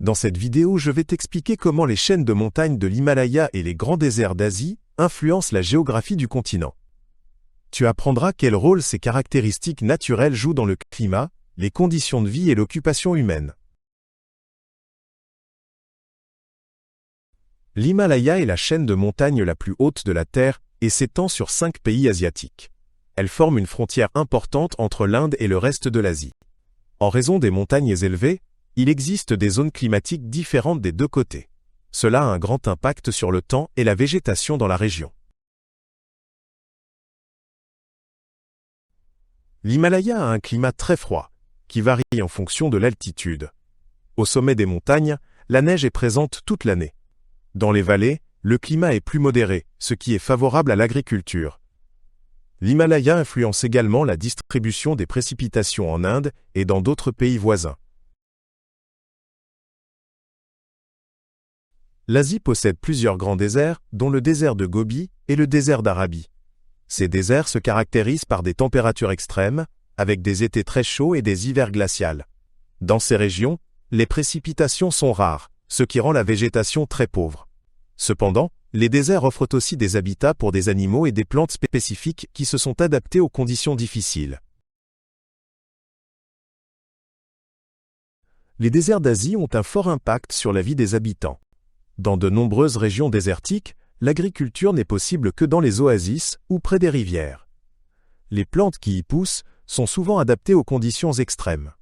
Dans cette vidéo, je vais t'expliquer comment les chaînes de montagnes de l'Himalaya et les grands déserts d'Asie influencent la géographie du continent. Tu apprendras quel rôle ces caractéristiques naturelles jouent dans le climat, les conditions de vie et l'occupation humaine. L'Himalaya est la chaîne de montagnes la plus haute de la Terre et s'étend sur 5 pays asiatiques. Elle forme une frontière importante entre l'Inde et le reste de l'Asie. En raison des montagnes élevées, il existe des zones climatiques différentes des deux côtés. Cela a un grand impact sur le temps et la végétation dans la région. L'Himalaya a un climat très froid, qui varie en fonction de l'altitude. Au sommet des montagnes, la neige est présente toute l'année. Dans les vallées, le climat est plus modéré, ce qui est favorable à l'agriculture. L'Himalaya influence également la distribution des précipitations en Inde et dans d'autres pays voisins. L'Asie possède plusieurs grands déserts, dont le désert de Gobi et le désert d'Arabie. Ces déserts se caractérisent par des températures extrêmes, avec des étés très chauds et des hivers glaciaux. Dans ces régions, les précipitations sont rares, ce qui rend la végétation très pauvre. Cependant, les déserts offrent aussi des habitats pour des animaux et des plantes spécifiques qui se sont adaptés aux conditions difficiles. Les déserts d'Asie ont un fort impact sur la vie des habitants. Dans de nombreuses régions désertiques, l'agriculture n'est possible que dans les oasis ou près des rivières. Les plantes qui y poussent sont souvent adaptées aux conditions extrêmes.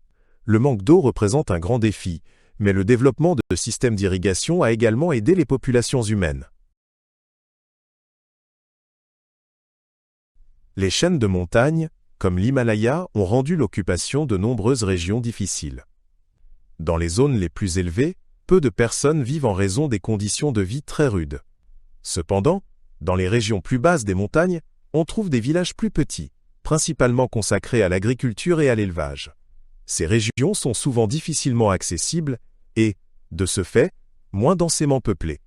Le manque d'eau représente un grand défi, mais le développement de systèmes d'irrigation a également aidé les populations humaines. Les chaînes de montagnes, comme l'Himalaya, ont rendu l'occupation de nombreuses régions difficiles. Dans les zones les plus élevées, peu de personnes vivent en raison des conditions de vie très rudes. Cependant, dans les régions plus basses des montagnes, on trouve des villages plus petits, principalement consacrés à l'agriculture et à l'élevage. Ces régions sont souvent difficilement accessibles et, de ce fait, moins densément peuplées.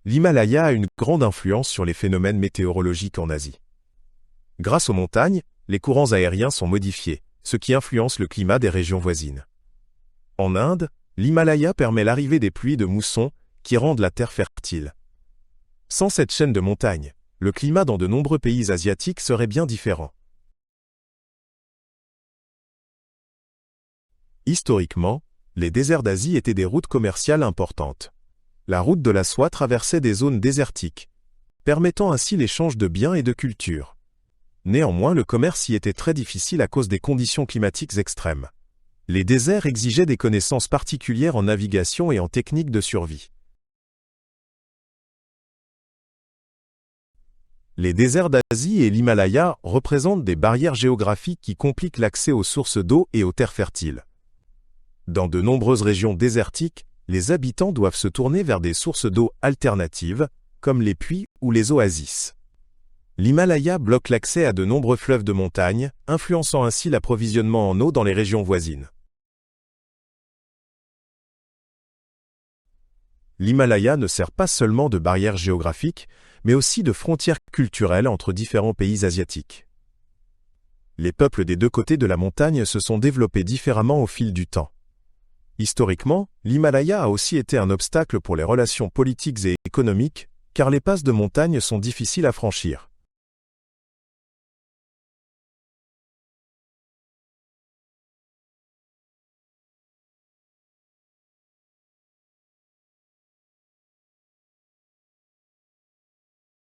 L'Himalaya a une grande influence sur les phénomènes météorologiques en Asie. Grâce aux montagnes, les courants aériens sont modifiés, ce qui influence le climat des régions voisines. En Inde, l'Himalaya permet l'arrivée des pluies de mousson qui rendent la terre fertile. Sans cette chaîne de montagnes, le climat dans de nombreux pays asiatiques serait bien différent. Historiquement, les déserts d'Asie étaient des routes commerciales importantes. La route de la soie traversait des zones désertiques, permettant ainsi l'échange de biens et de cultures. Néanmoins, le commerce y était très difficile à cause des conditions climatiques extrêmes. Les déserts exigeaient des connaissances particulières en navigation et en techniques de survie. Les déserts d'Asie et l'Himalaya représentent des barrières géographiques qui compliquent l'accès aux sources d'eau et aux terres fertiles. Dans de nombreuses régions désertiques, les habitants doivent se tourner vers des sources d'eau alternatives, comme les puits ou les oasis. L'Himalaya bloque l'accès à de nombreux fleuves de montagne, influençant ainsi l'approvisionnement en eau dans les régions voisines. L'Himalaya ne sert pas seulement de barrière géographique, mais aussi de frontière culturelle entre différents pays asiatiques. Les peuples des deux côtés de la montagne se sont développés différemment au fil du temps. Historiquement, l'Himalaya a aussi été un obstacle pour les relations politiques et économiques, car les passes de montagne sont difficiles à franchir.